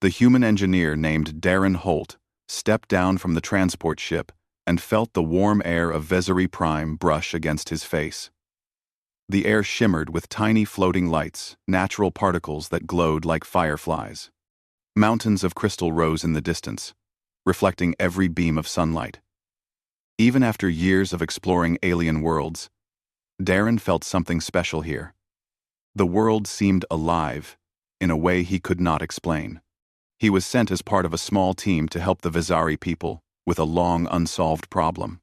The human engineer named Darren Holt stepped down from the transport ship and felt the warm air of Vesari Prime brush against his face. The air shimmered with tiny floating lights, natural particles that glowed like fireflies. Mountains of crystal rose in the distance, reflecting every beam of sunlight. Even after years of exploring alien worlds, Darren felt something special here. The world seemed alive, in a way he could not explain. He was sent as part of a small team to help the Vesari people with a long unsolved problem.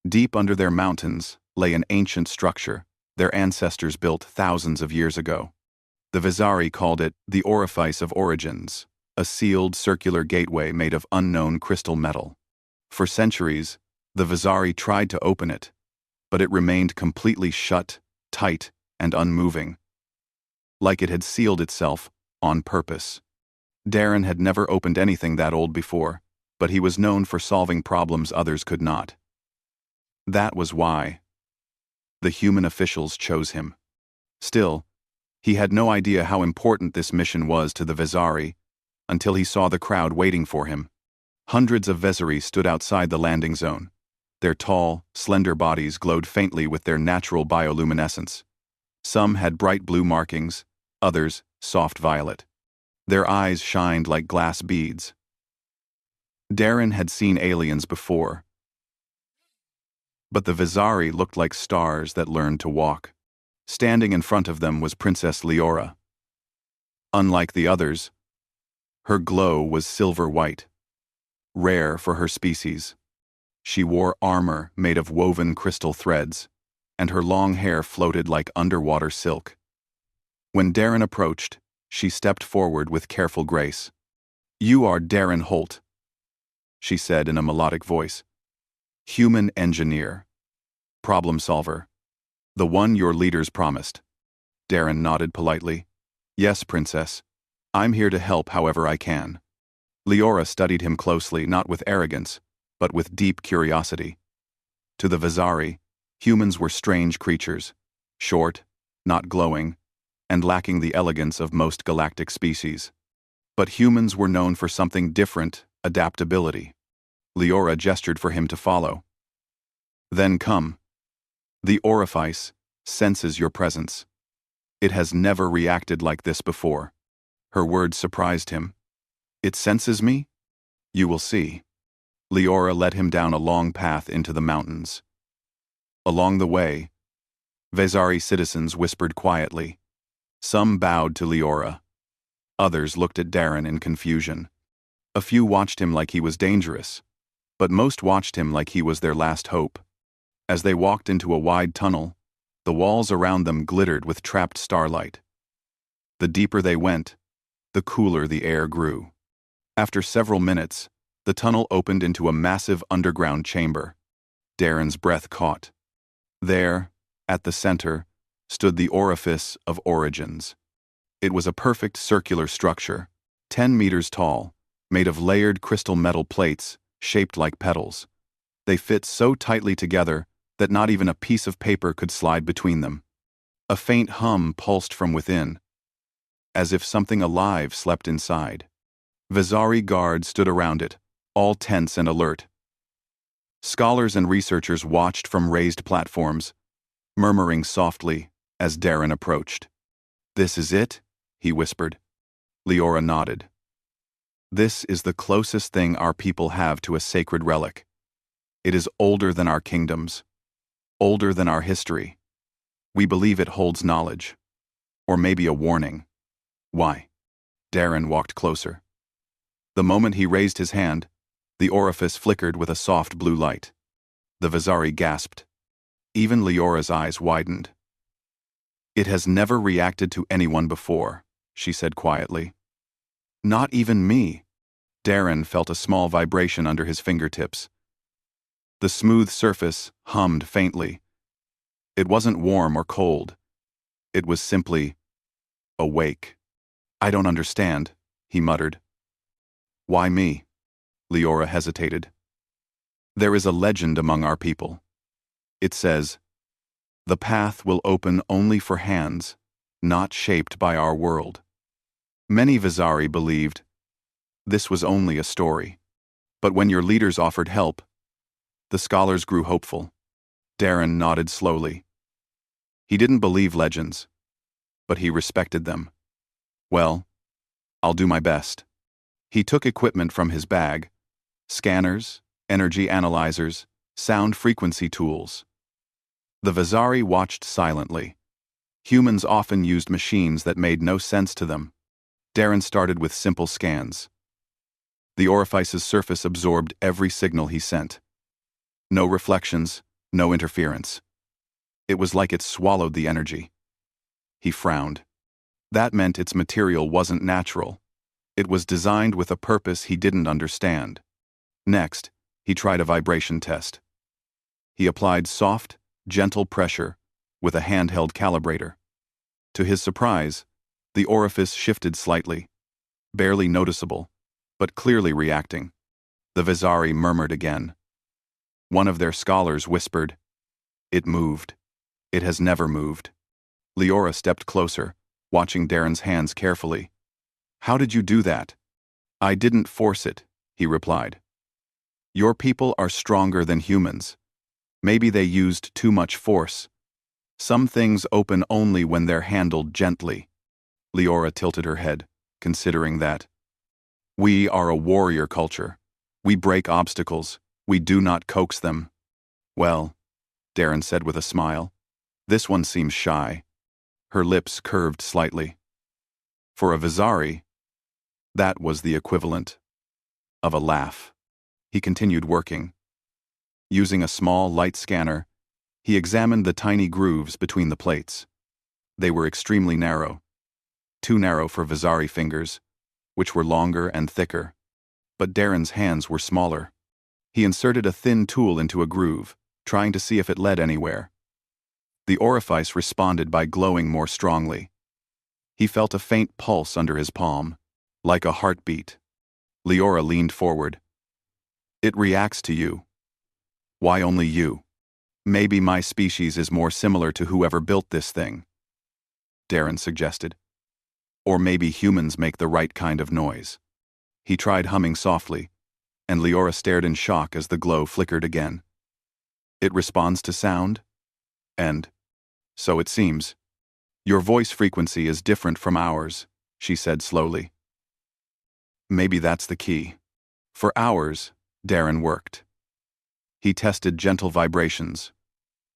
Deep under their mountains lay an ancient structure their ancestors built thousands of years ago. The Vesari called it the Orifice of Origins, a sealed circular gateway made of unknown crystal metal. For centuries, the Vesari tried to open it, but it remained completely shut, tight, and unmoving, like it had sealed itself on purpose. Darren had never opened anything that old before, but he was known for solving problems others could not. That was why the human officials chose him. Still, he had no idea how important this mission was to the Vesari until he saw the crowd waiting for him. Hundreds of Vesari stood outside the landing zone. Their tall, slender bodies glowed faintly with their natural bioluminescence. Some had bright blue markings, others soft violet. Their eyes shined like glass beads. Darren had seen aliens before, but the Vesari looked like stars that learned to walk. Standing in front of them was Princess Leora. Unlike the others, her glow was silver-white, rare for her species. She wore armor made of woven crystal threads, and her long hair floated like underwater silk. When Darren approached, she stepped forward with careful grace. "You are Darren Holt," she said in a melodic voice. "Human engineer. Problem solver. The one your leaders promised." Darren nodded politely. "Yes, Princess. I'm here to help however I can." Leora studied him closely, not with arrogance, but with deep curiosity. To the Vesari, humans were strange creatures, short, not glowing, and lacking the elegance of most galactic species. But humans were known for something different: adaptability. Leora gestured for him to follow. "Then come. The Orifice senses your presence. It has never reacted like this before." Her words surprised him. "It senses me? You will see." Leora led him down a long path into the mountains. Along the way, Vesari citizens whispered quietly. Some bowed to Leora. Others looked at Darren in confusion. A few watched him like he was dangerous, but most watched him like he was their last hope. As they walked into a wide tunnel, the walls around them glittered with trapped starlight. The deeper they went, the cooler the air grew. After several minutes, the tunnel opened into a massive underground chamber. Darren's breath caught. There, at the center, stood the Orifice of Origins. It was a perfect circular structure, 10 meters tall, made of layered crystal metal plates shaped like petals. They fit so tightly together that not even a piece of paper could slide between them. A faint hum pulsed from within, as if something alive slept inside. Vesari guards stood around it, all tense and alert. Scholars and researchers watched from raised platforms, murmuring softly as Darren approached. "This is it?" he whispered. Leora nodded. "This is the closest thing our people have to a sacred relic. It is older than our kingdoms, older than our history. We believe it holds knowledge, or maybe a warning." "Why?" Darren walked closer. The moment he raised his hand, the orifice flickered with a soft blue light. The Vesari gasped. Even Leora's eyes widened. "It has never reacted to anyone before," she said quietly. "Not even me." Darren felt a small vibration under his fingertips. The smooth surface hummed faintly. It wasn't warm or cold. It was simply awake. "I don't understand," he muttered. "Why me?" Leora hesitated. "There is a legend among our people. It says, 'The path will open only for hands, not shaped by our world.' Many Vesari believed This was only a story. But when your leaders offered help, the scholars grew hopeful. Darren nodded slowly. He didn't believe legends, but he respected them. Well, I'll do my best. He took equipment from his bag: scanners, energy analyzers, sound frequency tools. The Vazari watched silently. Humans often used machines that made no sense to them. Darren started with simple scans. The Orifice's surface absorbed every signal he sent. No reflections, no interference. It was like it swallowed the energy. He frowned. That meant its material wasn't natural. It was designed with a purpose he didn't understand. Next, he tried a vibration test. He applied soft, gentle pressure with a handheld calibrator. To his surprise, the orifice shifted slightly, barely noticeable, but clearly reacting. The Vazari murmured again. One of their scholars whispered, "It moved. It has never moved." Leora stepped closer, watching Darren's hands carefully. "How did you do that?" "I didn't force it," he replied. "Your people are stronger than humans. Maybe they used too much force. Some things open only when they're handled gently." Leora tilted her head, considering that. "We are a warrior culture. We break obstacles. We do not coax them." "Well," Darren said with a smile, "this one seems shy." Her lips curved slightly. For a Vazari, that was the equivalent of a laugh. He continued working. Using a small, light scanner, he examined the tiny grooves between the plates. They were extremely narrow. Too narrow for Vazari fingers, which were longer and thicker. But Darren's hands were smaller. He inserted a thin tool into a groove, trying to see if it led anywhere. The orifice responded by glowing more strongly. He felt a faint pulse under his palm, like a heartbeat. Leora leaned forward. "It reacts to you. Why only you? Maybe my species is more similar to whoever built this thing," Darren suggested. "Or maybe humans make the right kind of noise." He tried humming softly, and Leora stared in shock as the glow flickered again. "It responds to sound? And so it seems. Your voice frequency is different from ours," she said slowly. "Maybe that's the key." For hours, Darren worked. He tested gentle vibrations,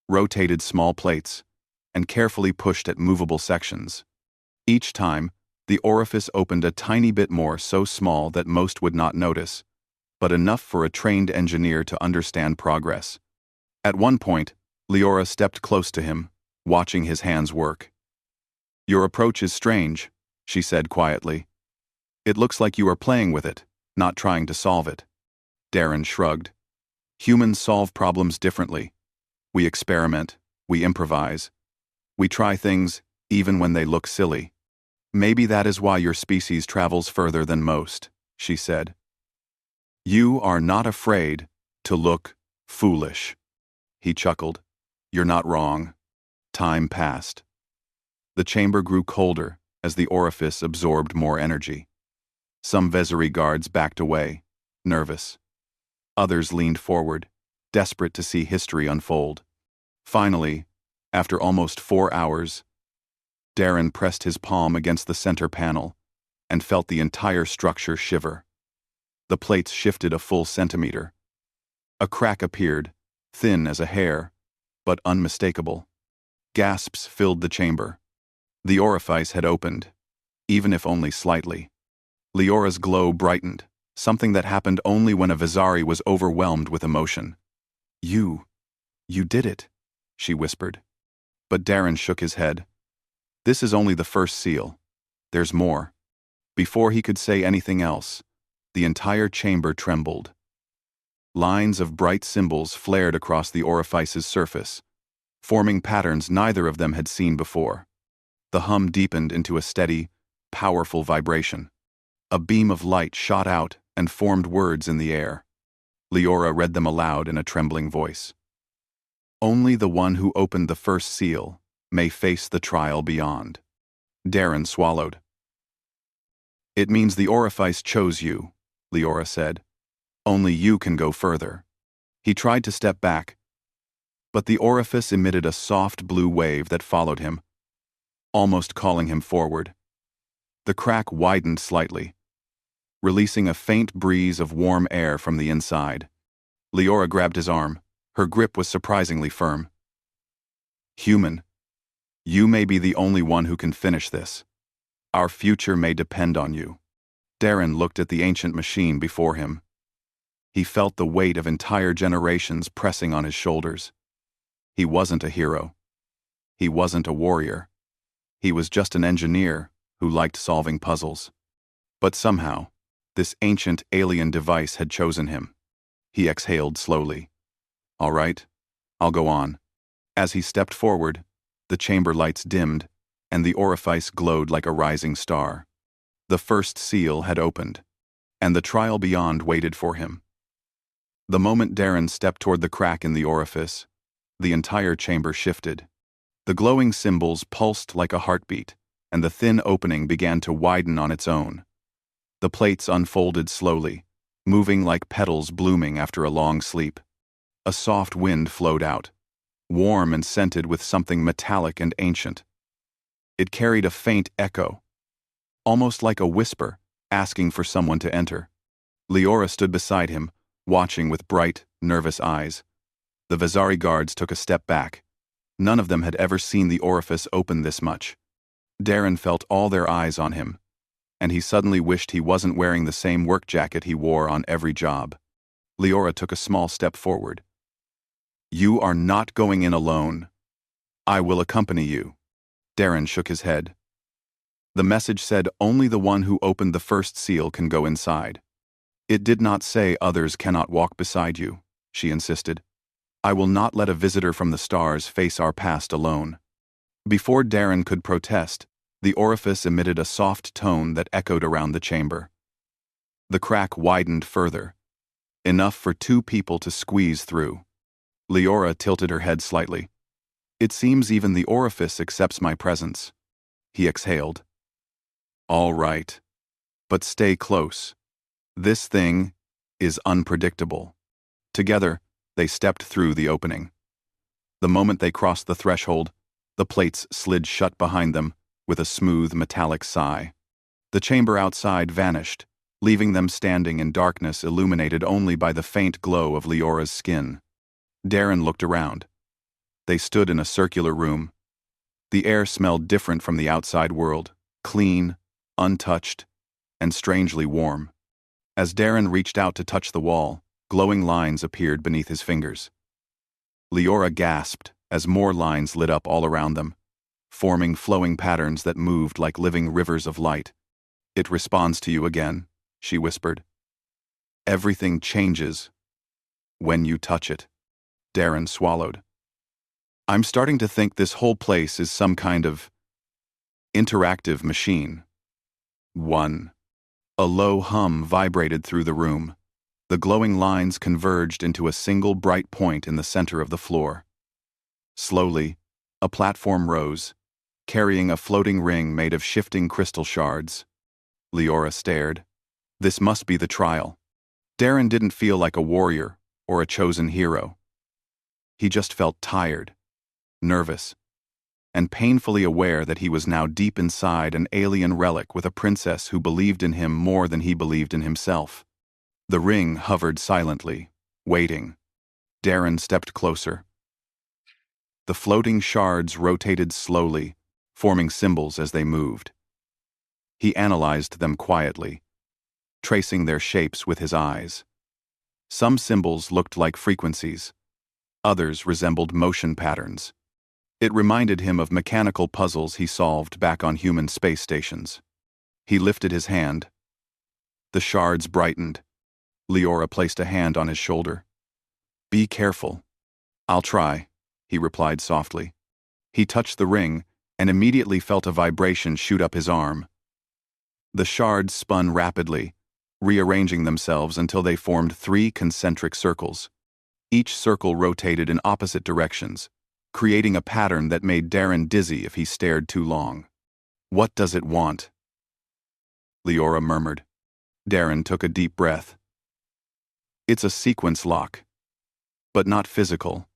rotated small plates, and carefully pushed at movable sections. Each time, the orifice opened a tiny bit more, so small that most would not notice, but enough for a trained engineer to understand progress. At one point, Leora stepped close to him, watching his hands work. "Your approach is strange," she said quietly. "It looks like you are playing with it, not trying to solve it." Darren shrugged. "Humans solve problems differently. We experiment, we improvise. We try things, even when they look silly. Maybe that is why your species travels further than most," she said. "You are not afraid to look foolish." He chuckled. "You're not wrong." Time passed. The chamber grew colder as the orifice absorbed more energy. Some Vezari guards backed away, nervous. Others leaned forward, desperate to see history unfold. Finally, after almost 4 hours, Darren pressed his palm against the center panel and felt the entire structure shiver. The plates shifted a full centimeter. A crack appeared, thin as a hair, but unmistakable. Gasps filled the chamber. The orifice had opened, even if only slightly. Leora's glow brightened, something that happened only when a Vazari was overwhelmed with emotion. You did it," she whispered. But Darren shook his head. "This is only the first seal. There's more." Before he could say anything else, the entire chamber trembled. Lines of bright symbols flared across the orifice's surface, forming patterns neither of them had seen before. The hum deepened into a steady, powerful vibration. A beam of light shot out and formed words in the air. Leora read them aloud in a trembling voice. "Only the one who opened the first seal may face the trial beyond." Darren swallowed. "It means the orifice chose you," Leora said. "Only you can go further." He tried to step back, but the orifice emitted a soft blue wave that followed him, almost calling him forward. The crack widened slightly, releasing a faint breeze of warm air from the inside. Leora grabbed his arm. Her grip was surprisingly firm. "Human, you may be the only one who can finish this. Our future may depend on you." Darren looked at the ancient machine before him. He felt the weight of entire generations pressing on his shoulders. He wasn't a hero. He wasn't a warrior. He was just an engineer who liked solving puzzles. But somehow, this ancient alien device had chosen him. He exhaled slowly. "All right, I'll go on." As he stepped forward, the chamber lights dimmed, and the orifice glowed like a rising star. The first seal had opened, and the trial beyond waited for him. The moment Darren stepped toward the crack in the orifice, the entire chamber shifted. The glowing symbols pulsed like a heartbeat, and the thin opening began to widen on its own. The plates unfolded slowly, moving like petals blooming after a long sleep. A soft wind flowed out, warm and scented with something metallic and ancient. It carried a faint echo, almost like a whisper, asking for someone to enter. Leora stood beside him, watching with bright, nervous eyes. The Vazari guards took a step back. None of them had ever seen the orifice open this much. Darren felt all their eyes on him, and he suddenly wished he wasn't wearing the same work jacket he wore on every job. Leora took a small step forward. "You are not going in alone. I will accompany you." Darren shook his head. The message said only the one who opened the first seal can go inside. It did not say others cannot walk beside you, she insisted. "I will not let a visitor from the stars face our past alone." Before Darren could protest, the orifice emitted a soft tone that echoed around the chamber. The crack widened further, enough for two people to squeeze through. Leora tilted her head slightly. "It seems even the orifice accepts my presence." He exhaled. "All right, but stay close. This thing is unpredictable." Together, they stepped through the opening. The moment they crossed the threshold, the plates slid shut behind them with a smooth metallic sigh. The chamber outside vanished, leaving them standing in darkness illuminated only by the faint glow of Leora's skin. Darren looked around. They stood in a circular room. The air smelled different from the outside world, clean, untouched, and strangely warm. As Darren reached out to touch the wall, glowing lines appeared beneath his fingers. Leora gasped as more lines lit up all around them, forming flowing patterns that moved like living rivers of light. "It responds to you again," she whispered. "Everything changes when you touch it." Darren swallowed. "I'm starting to think this whole place is some kind of interactive machine." 1. A low hum vibrated through the room. The glowing lines converged into a single bright point in the center of the floor. Slowly, a platform rose, carrying a floating ring made of shifting crystal shards. Leora stared. This must be the trial. Darren didn't feel like a warrior or a chosen hero. He just felt tired, nervous, and painfully aware that he was now deep inside an alien relic with a princess who believed in him more than he believed in himself. The ring hovered silently, waiting. Darren stepped closer. The floating shards rotated slowly, forming symbols as they moved. He analyzed them quietly, tracing their shapes with his eyes. Some symbols looked like frequencies. Others resembled motion patterns. It reminded him of mechanical puzzles he solved back on human space stations. He lifted his hand. The shards brightened. Leora placed a hand on his shoulder. "Be careful." "I'll try," he replied softly. He touched the ring and immediately felt a vibration shoot up his arm. The shards spun rapidly, rearranging themselves until they formed 3 concentric circles. Each circle rotated in opposite directions, creating a pattern that made Darren dizzy if he stared too long. "What does it want?" Leora murmured. Darren took a deep breath. It's a sequence lock. But not physical.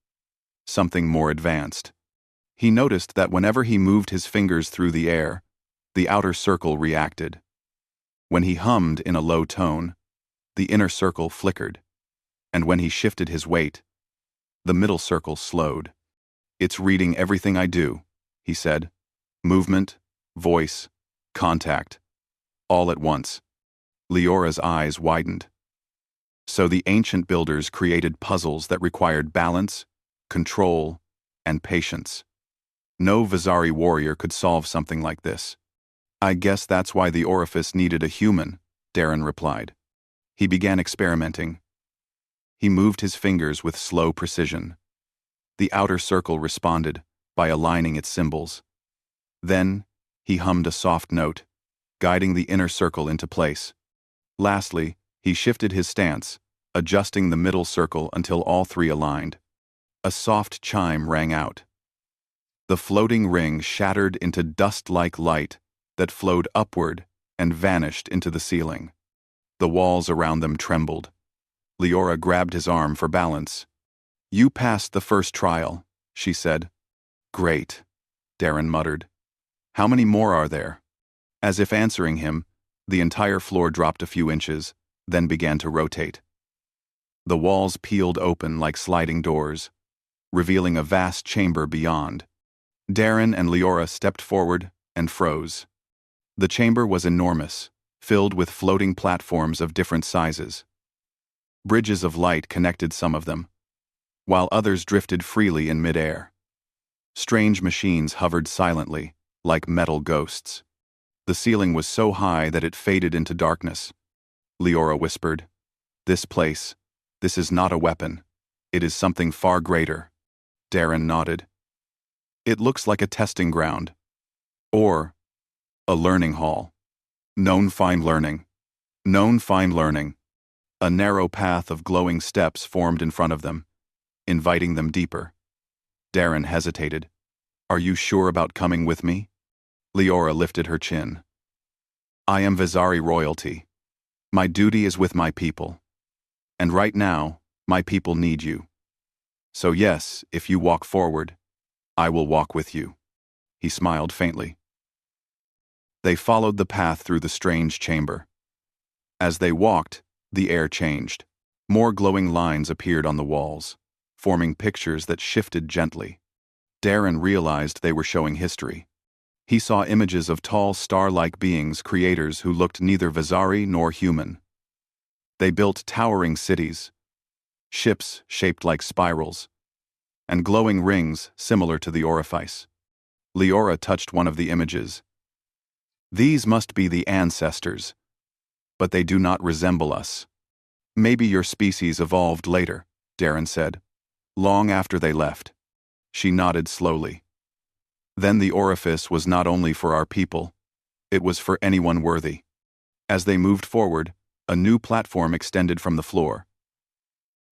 Something more advanced. He noticed that whenever he moved his fingers through the air, the outer circle reacted. When he hummed in a low tone, the inner circle flickered. And when he shifted his weight, the middle circle slowed. It's reading everything I do, he said. Movement, voice, contact, all at once. Leora's eyes widened. So the ancient builders created puzzles that required balance, control, and patience. No Vizari warrior could solve something like this. I guess that's why the Orifice needed a human, Darren replied. He began experimenting. He moved his fingers with slow precision. The outer circle responded by aligning its symbols. Then, he hummed a soft note, guiding the inner circle into place. Lastly, he shifted his stance, adjusting the middle circle until all three aligned. A soft chime rang out. The floating ring shattered into dust-like light that flowed upward and vanished into the ceiling. The walls around them trembled. Leora grabbed his arm for balance. You passed the first trial, she said. Great, Darren muttered. How many more are there? As if answering him, the entire floor dropped a few inches, then began to rotate. The walls peeled open like sliding doors, revealing a vast chamber beyond. Darren and Leora stepped forward and froze. The chamber was enormous, filled with floating platforms of different sizes. Bridges of light connected some of them, while others drifted freely in midair. Strange machines hovered silently, like metal ghosts. The ceiling was so high that it faded into darkness. Leora whispered, this is not a weapon. It is something far greater. Darren nodded. It looks like a testing ground. Or a learning hall. Known fine learning. A narrow path of glowing steps formed in front of them, inviting them deeper. Darren hesitated. Are you sure about coming with me? Leora lifted her chin. I am Vizari royalty. My duty is with my people. And right now, my people need you. So yes, if you walk forward, I will walk with you. He smiled faintly. They followed the path through the strange chamber. As they walked, the air changed. More glowing lines appeared on the walls, forming pictures that shifted gently. Darren realized they were showing history. He saw images of tall star-like beings, creators who looked neither Vizari nor human. They built towering cities, ships shaped like spirals, and glowing rings similar to the Orifice. Leora touched one of the images. These must be the ancestors, but they do not resemble us. Maybe your species evolved later, Darren said, long after they left. She nodded slowly. Then the Orifice was not only for our people, it was for anyone worthy. As they moved forward, a new platform extended from the floor.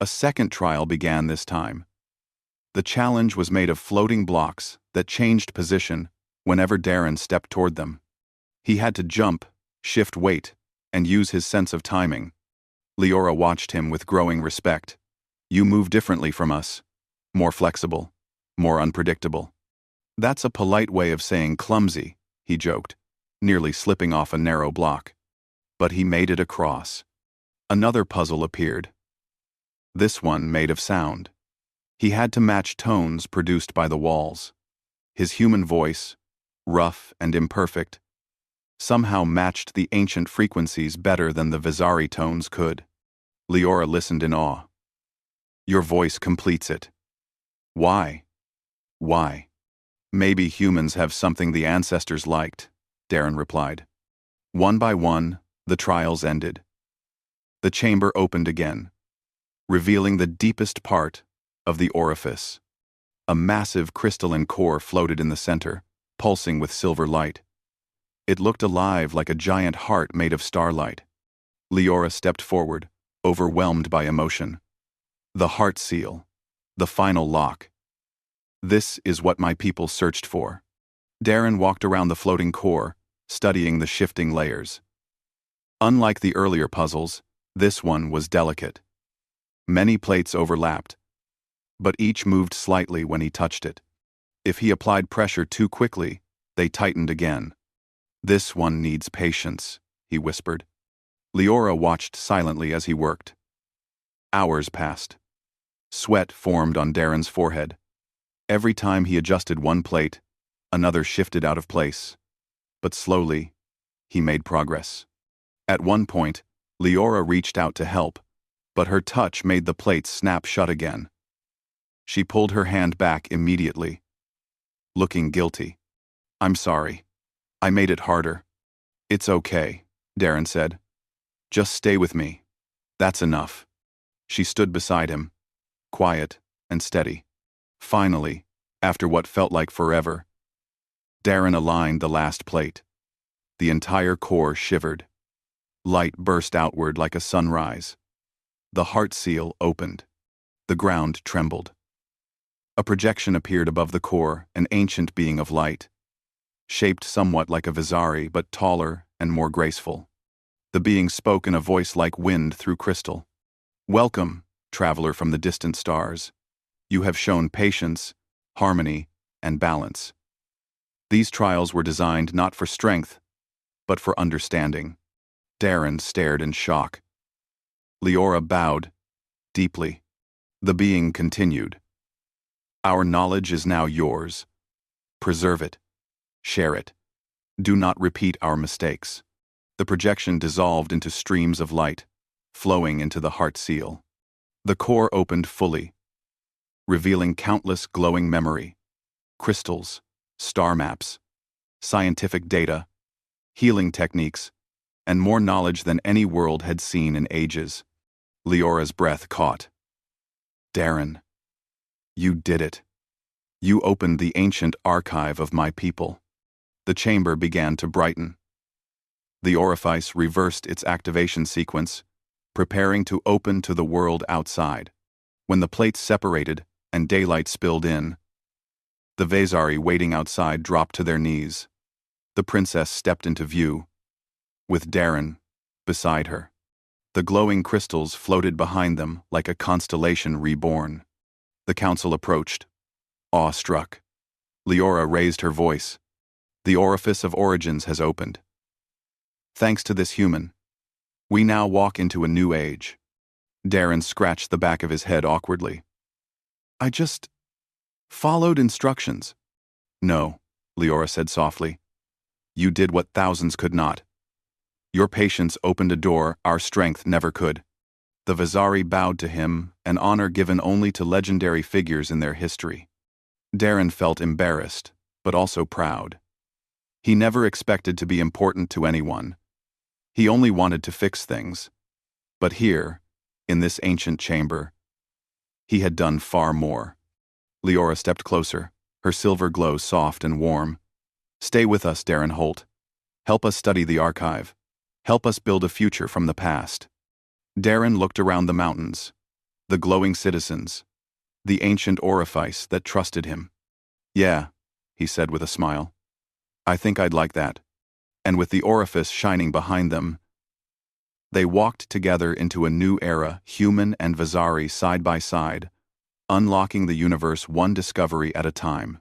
A second trial began this time. The challenge was made of floating blocks that changed position whenever Darren stepped toward them. He had to jump, shift weight, and use his sense of timing. Leora watched him with growing respect. You move differently from us. More flexible, more unpredictable. That's a polite way of saying clumsy, he joked, nearly slipping off a narrow block. But he made it across. Another puzzle appeared. This one made of sound. He had to match tones produced by the walls. His human voice, rough and imperfect, somehow matched the ancient frequencies better than the Vizari tones could. Leora listened in awe. Your voice completes it. Why? Why? Maybe humans have something the ancestors liked, Darren replied. One by one, the trials ended. The chamber opened again, revealing the deepest part of the Orifice. A massive crystalline core floated in the center, pulsing with silver light. It looked alive like a giant heart made of starlight. Leora stepped forward, overwhelmed by emotion. The heart seal, the final lock. This is what my people searched for. Darren walked around the floating core, studying the shifting layers. Unlike the earlier puzzles, this one was delicate. Many plates overlapped, but each moved slightly when he touched it. If he applied pressure too quickly, they tightened again. "This one needs patience," he whispered. Leora watched silently as he worked. Hours passed. Sweat formed on Darren's forehead. Every time he adjusted one plate, another shifted out of place. But slowly, he made progress. At one point, Leora reached out to help, but her touch made the plates snap shut again. She pulled her hand back immediately, looking guilty. "I'm sorry. I made it harder." "It's okay," Darren said. "Just stay with me. That's enough." She stood beside him, quiet and steady. Finally, after what felt like forever, Darren aligned the last plate. The entire core shivered. Light burst outward like a sunrise. The heart seal opened. The ground trembled. A projection appeared above the core, an ancient being of light, shaped somewhat like a Vizari but taller and more graceful. The being spoke in a voice like wind through crystal. "Welcome, traveler from the distant stars. You have shown patience, harmony, and balance. These trials were designed not for strength, but for understanding." Darren stared in shock. Leora bowed, deeply. The being continued. "Our knowledge is now yours. Preserve it. Share it. Do not repeat our mistakes." The projection dissolved into streams of light, flowing into the heart seal. The core opened fully, revealing countless glowing memory, crystals, star maps, scientific data, healing techniques, and more knowledge than any world had seen in ages. Leora's breath caught. "Darren, you did it. You opened the ancient archive of my people." The chamber began to brighten. The Orifice reversed its activation sequence, preparing to open to the world outside. When the plates separated and daylight spilled in, the Vizari waiting outside dropped to their knees. The princess stepped into view, with Darren beside her. The glowing crystals floated behind them like a constellation reborn. The council approached, awestruck. Leora raised her voice. "The Orifice of Origins has opened. Thanks to this human, we now walk into a new age." Darren scratched the back of his head awkwardly. "I just followed instructions." "No," Leora said softly. "You did what thousands could not. Your patience opened a door our strength never could." The Vizari bowed to him, an honor given only to legendary figures in their history. Darren felt embarrassed, but also proud. He never expected to be important to anyone. He only wanted to fix things. But here, in this ancient chamber, he had done far more. Leora stepped closer, her silver glow soft and warm. "Stay with us, Darren Holt. Help us study the archive. Help us build a future from the past." Darren looked around the mountains, the glowing citizens, the ancient Orifice that trusted him. "Yeah," he said with a smile. "I think I'd like that." And with the Orifice shining behind them, they walked together into a new era, human and Vizari side by side, unlocking the universe one discovery at a time.